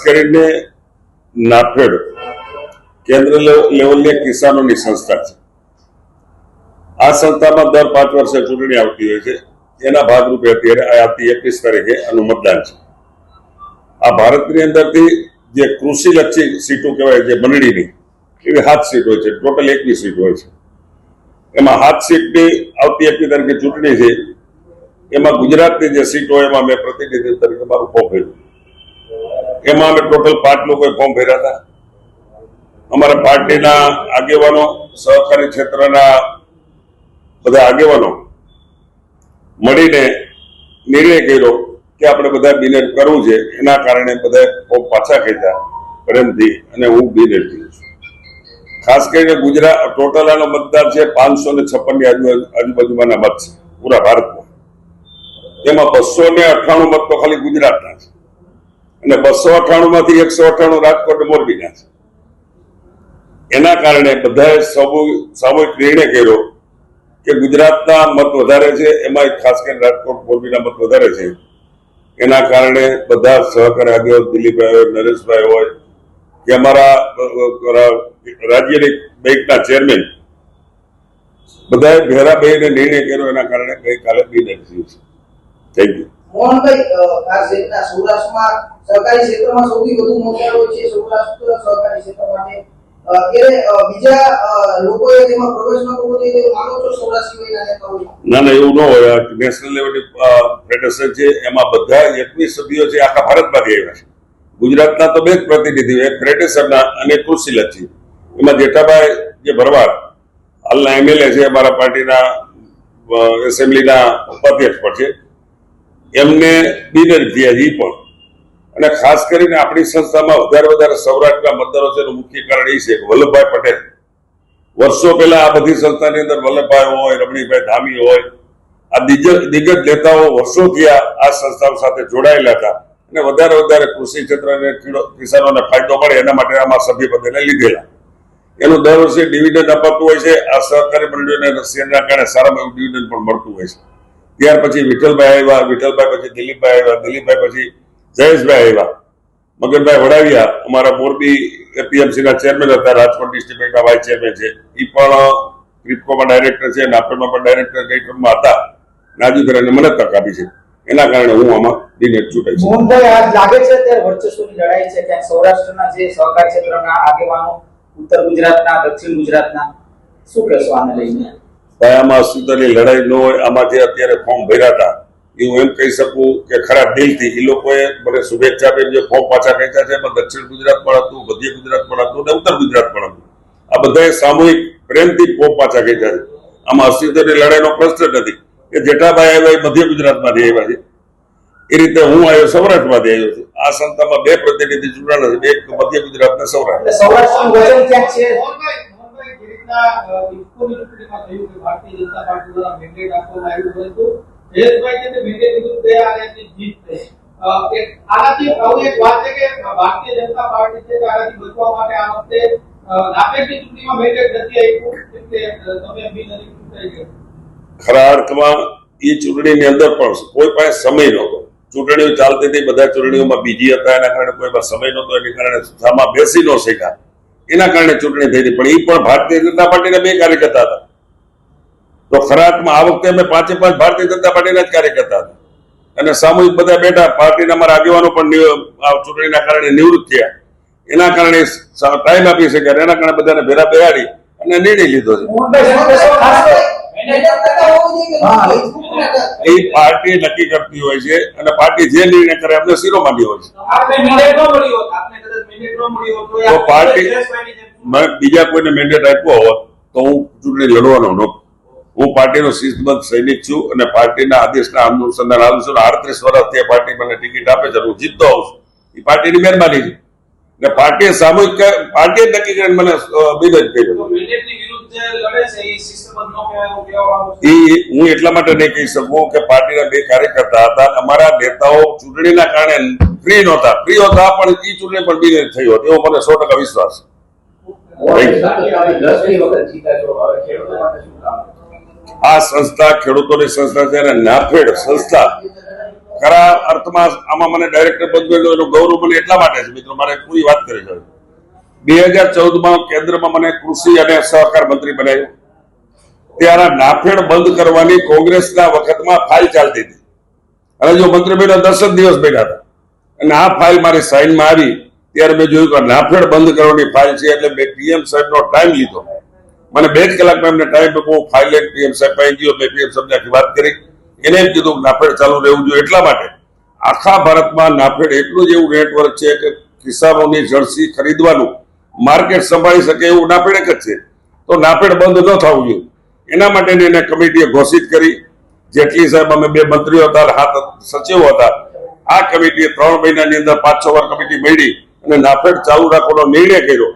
કરીને નાફેડ કેન્દ્ર લેવલની કિસાનોની સંસ્થા છે। આ સંસ્થામાં દર 5 વર્ષે ચૂંટણી આવતી હોય છે। એના ભાગરૂપે અત્યારે આવતી 21 તારીખે આનું મતદાન છે। આ ભારતની અંદરથી જે કૃષિલક્ષી સીટો કહેવાય છે મંડળીની એવી 7 સીટ હોય છે। ટોટલ 21 સીટ હોય છે। એમાં 7 સીટની આવતી 21 તારીખે ચૂંટણી છે। એમાં ગુજરાતની જે સીટ હોય એમાં મેં પ્રતિનિધિ તરીકે મારું ફોર્મ ભર્યું। એમાં અમે ટોટલ 5 લોકોએ ફોર્મ ભર્યા હતા। અમારા પાર્ટીના આગેવાનો, સહકારી ક્ષેત્રના બધા આગેવાનો મળીને નિર્ણય કર્યો કે આપણે બધા બિનહરીફ કરવું છે। એના કારણે બધા ફોર્મ પાછા ખેંચ્યા પ્રેમથી અને હું બિનહરીફ છું। ખાસ કરીને ગુજરાત ટોટલ આનો મતદાર છે 556 ની આજુબાજુમાંના મત છે પૂરા ભારતમાં। તેમાં 298 મત તો ખાલી ગુજરાતના છે અને 298 માંથી 198 રાજકોટ અને મોરબીના છે। એના કારણે બધાએ સામૂહિક નિર્ણય કર્યો કે ગુજરાતના મત વધારે છે, એમાં ખાસ કરીને રાજકોટ મોરબીના મત વધારે છે। એના કારણે બધા સહકારી આગેવાન દિલીપભાઈ હોય, નરેશભાઈ હોય કે અમારા રાજ્યની બેંકના ચેરમેન બધાએ ભેરા બેહીને નિર્ણય કર્યો। એના કારણે ગઈકાલે બિનહરીફ થયું છે। Thank you. મોહનભાઈ, ખાસ રીતના સૌરાષ્ટ્રમાં સહકારી ક્ષેત્રમાં સૌથી વધુ મોકળો છે સૌરાષ્ટ્ર સહકારી ક્ષેત્ર માટે બીજા લોકોએ તેમાં પ્રવેશ ન કરવો જોઈએ એવું માનો છો સૌરાષ્ટ્ર સિવાયના નેતાઓ? ના, એવું ન હોય। નેશનલ લેવલની ફેડરેશન છે, એમાં બધા 21 સભ્યો છે આખા ભારતમાંથી આવ્યા છે। ગુજરાતના તો 2 જ પ્રતિનિધિઓ, એક ફેડરેશનના અને કૃષિલક્ષી। એમાં જેઠાભાઈ જે ભરવાડ હાલના MLA છે, અમારા પાર્ટીના એસેમ્બલીના ઉપાધ્યક્ષ પણ છે, એમને બિનહરીફ થયા છે પણ। અને ખાસ કરીને આપણી સંસ્થામાં વધારે સૌરાષ્ટ્રના મતદારો છે એનું મુખ્ય કારણ એ છે કે વલ્લભભાઈ પટેલ વર્ષો પહેલા આ બધી સંસ્થાની અંદર વલ્લભભાઈ હોય, રમણીભાઈ ધામી હોય, આ દિગ્ગજ નેતાઓ વર્ષોથી આ સંસ્થાઓ સાથે જોડાયેલા હતા અને વધારે કૃષિ ક્ષેત્રને કિસાનોને ફાયદો મળે એના માટે આમાં સભ્યપદેને લીધેલા। એનું દર વર્ષે ડિવિડન્ડ અપાતું હોય છે। આ સહકારી મંડળીઓને રશિયનના કારણે સારામાં એવું ડિવિડન્ડ પણ મળતું હોય છે। ત્યાર પછી વિઠ્ઠલભાઈ આવ્યા, વિઠ્ઠલભાઈ પછી દિલીપભાઈ આવ્યા, દિલીપભાઈ પછી જયેશભાઈ આવ્યા, મગનભાઈ વડાવિયા અમારા મોરબી એપીએમસીના ચેરમેન હતા, રાજકોટ ડિસ્ટ્રિક્ટ બેંકના વાઇસ ચેરમેન છે, એ પણ ક્રિપ્કોમાં ડાયરેક્ટર છે, નાફેડમાં પણ ડાયરેક્ટર કઈ ટર્મમાં હતા। નાજીભાઈને મને તક આપી છે, એના કારણે હું આમાં બિનહરીફ ચૂંટાઈ છું। મોહનભાઈ, આજ લાગે છે ત્યારે વર્ચસ્વની લડાઈ છે કે સૌરાષ્ટ્રના જે સહકારી ક્ષેત્રના આગેવાનો, ઉત્તર ગુજરાતના, દક્ષિણ ગુજરાતના, શું કહેશો આને લઈને? ભાઈ, આમાં અસ્તિત્વની લડાઈ ન હોય। આમાં જે અત્યારે ફોર્મ ભર્યા હતા એ હું એમ કહી શકું કે ખરા દિલથી એ લોકોએ મને શુભેચ્છા આપી। જે ફોર્મ પાછા ખેંચ્યા છે એમાં દક્ષિણ ગુજરાત પણ હતું, મધ્ય ગુજરાત પણ હતું અને ઉત્તર ગુજરાત પણ હતું। આ બધાએ સામૂહિક પ્રેમથી ફોર્મ પાછા ખેંચ્યા છે। આમાં અસ્તિત્વની લડાઈનો પ્રશ્ન નથી કે જેઠાભાઈ આવ્યા એ મધ્ય ગુજરાતમાંથી આવ્યા છે, એ રીતે હું આવ્યો સૌરાષ્ટ્રમાંથી આવ્યો છું। આ સંસ્થામાં 2 પ્રતિનિધિ ચૂંટાણા છે, એક મધ્ય ગુજરાત અને સૌરાષ્ટ્ર। સૌરાષ્ટ્રનું વજન ક્યાંક છે? ભારતીય જનતા પાર્ટી દ્વારા મેન્ડેટ આપવામાં આવ્યું હતું, જયેશભાઈ છે તે મેન્ડેટ વિરુદ્ધ ગયા અને એમની જીત થઈ। આનાથી એક વાત છે કે ભારતીય જનતા પાર્ટી છે આનાથી બચવા માટે આ વખતે નાફેડની ચૂંટણીમાં મેન્ડેટ નથી આપ્યું, એટલે તમે બિનહરીફ ચૂંટાઈ ગયા। ખરા અર્થમાં એ ચૂંટણીની અંદર પણ કોઈ પાસે સમય નહોતો। ચૂંટણીઓ ચાલતી હતી, બધા ચૂંટણીઓમાં બીજી હતા, એના કારણે કોઈ પાસે સમય નહોતો, એની કારણે સામા બેસી ન શક્યા, એના કારણે ચૂંટણી થઈ હતી। પણ એ પણ ભારતીય જનતા પાર્ટીના 2 કાર્યકર્તા હતા। તો ખરા અર્થમાં આ વખતે અમે 5 ભારતીય જનતા પાર્ટીના જ કાર્યકર્તા હતા અને સામૂહિક બધા બેઠા। પાર્ટીના અમારા આગેવાનો પણ આ ચૂંટણીના કારણે નિવૃત્ત થયા, એના કારણે ટાઈમ આપી શક્યા, એના કારણે બધાને ભેરા બેહાડી અને નિર્ણય લીધો છે। એ પાર્ટી નક્કી કરતી હોય છે અને પાર્ટી જે નિર્ણય કરે એમને શિરોમાની હોય છે। તો પાર્ટી બીજા કોઈને મેન્ડેટ આપ્યો હોત તો હું ચૂંટણી લડવાનો નહોતો। હું પાર્ટીનો શિસ્તબદ્ધ સૈનિક છું અને પાર્ટીના આદેશના અનુસંધાન આવું છું। 38 વર્ષથી પાર્ટી મને ટિકિટ આપે છે, હું જીતતો આવું છું। એ પાર્ટીની મહેરબાની છે ને પાર્ટીએ સામૂહિક પાર્ટીએ નક્કી કરીને મને બિનહરીફ કર્યો। હું એટલા માટે નહીં કહી શકું કે પાર્ટીના 2 કાર્યકર્તા હતા, અમારા નેતાઓ ચૂંટણીના કારણે ફ્રી નહોતા, ફ્રી હતા પણ એ ચૂંટણી પણ બિનહરીફ થયો હતો, એવો મને 100% વિશ્વાસ છે। આ સંસ્થા ખેડૂતોની સંસ્થા છે અને નાફેડ સંસ્થા ખરા અર્થમાં આમાં મને ડાયરેક્ટર પદ મળ્યું એનું ગૌરવ મને એટલા માટે છે મિત્રો, મારે પૂરી વાત કરી છે. 2014માં કેન્દ્રમાં મને કૃષિ અને સહકાર મંત્રી બનાવ્યો. ત્યારે નાફેડ બંધ કરવાની કોંગ્રેસના વખતમાં ફાઇલ ચાલતી હતી અને જો મંત્રી બન્યો 10 જ દિવસ બેઠા હતા અને આ ફાઇલ મારી સાઇનમાં આવી ત્યારે મેં જોયું કે નાફેડ બંધ કરવાની ફાઇલ છે એટલે મેં પીએમ સાહેબનો ટાઈમ લીધો. મને 2 જ કલાકમાં એમને ટાઈમ આપ્યો. ફાઇલ લઈને પીએમ સાહેબ પાસે ગયો. મેં પીએમ સાહેબને આખી વાત કરી. એને એમ કીધું કે નાફેડ ચાલુ રહેવું જોઈએ. એટલા માટે આખા ભારતમાં નાફેડ એટલું જ એવું નેટવર્ક છે કે કિસાનોની જળસી ખરીદવાનું માર્કેટ સંભાળી શકે એવું નાફેડ એક જ છે. તો નાફેડ બંધ ન થવું જોઈએ એના માટેની એને કમિટીએ ઘોષિત કરી. જેટલી સાહેબ અમે 2 મંત્રીઓ હતા, 7 સચિવો હતા. આ કમિટીએ 3 મહિનાની અંદર 5-6 વાર કમિટી મળી અને નાફેડ ચાલુ રાખવાનો નિર્ણય કર્યો.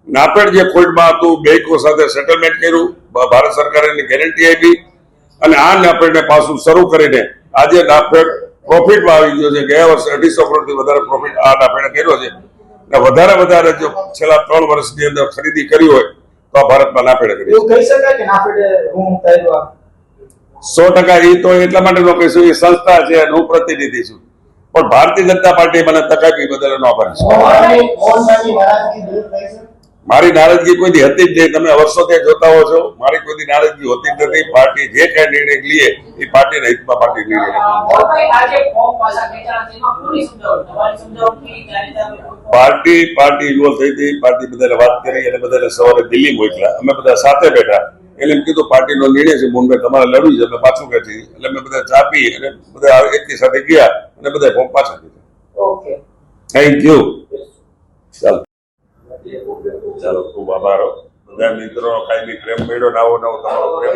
નાફેડ જે ખોટમાં હતું બેંકો સાથે સેટલમેન્ટ કર્યું, ભારત સરકારે એની ગેરંટી આપી અને આ નાફેડને પાછું શરૂ કરીને આજે નાફેડ પ્રોફિટમાં આવી ગયો છે. ગયા વર્ષે 250 કરોડથી વધારે પ્રોફિટ આ નાફેડે કર્યો છે અને વધારે જો છેલ્લા 3 વર્ષની અંદર ખરીદી કરી હોય તો આ ભારતમાં નાફેડે કરી. એવું કહી શકાય કે નાફેડે હું ઉતાર્યું? 100% એ તો એટલા માટે ન કહીશું, એ સંસ્થા છે અને હું પ્રતિનિધિ છું, પણ ભારતીય જનતા પાર્ટી મને તક આપી બદલ એનો આભાર છું. મોહનભાઈની નારાજગી દૂર થઈ છે? મારી નારાજગી કોઈ દી હતી જ નહીં. તમે વર્ષોથી જોતા હો છો મારી કોઈ દી નારાજગી હોતી જ નથી. પાર્ટી જે કઈ નિર્ણય લઈએ એ પાર્ટીના હિતમાં પાર્ટી નિર્ણય લે. મોહનભાઈ, આજે ફોર્મ પાછા ખેંચાણા છે, એમાં કોની સમજાવટ? તમારી સમજાવટથી જાણીતા પાર્ટી ઇન્વોલ્વ થઈ હતી. પાર્ટી બધાને વાત કરી અને બધાને સવારે દિલ્હી મોકલ્યા. અમે બધા સાથે બેઠા. એટલે એમ કીધું પાર્ટીનો નિર્ણય છે મોહનભાઈ તમારે લડવું છે. અમે પાછું ખેંચી એટલે અમે બધા ચા પી અને બધા એકની સાથે ગયા અને બધા ફોર્મ પાછા દીધા. Okay, thank you. ચાલો ખૂબ આભાર. બધા મિત્રોનો કાયમી પ્રેમ મળ્યો. નવો તમારો પ્રેમ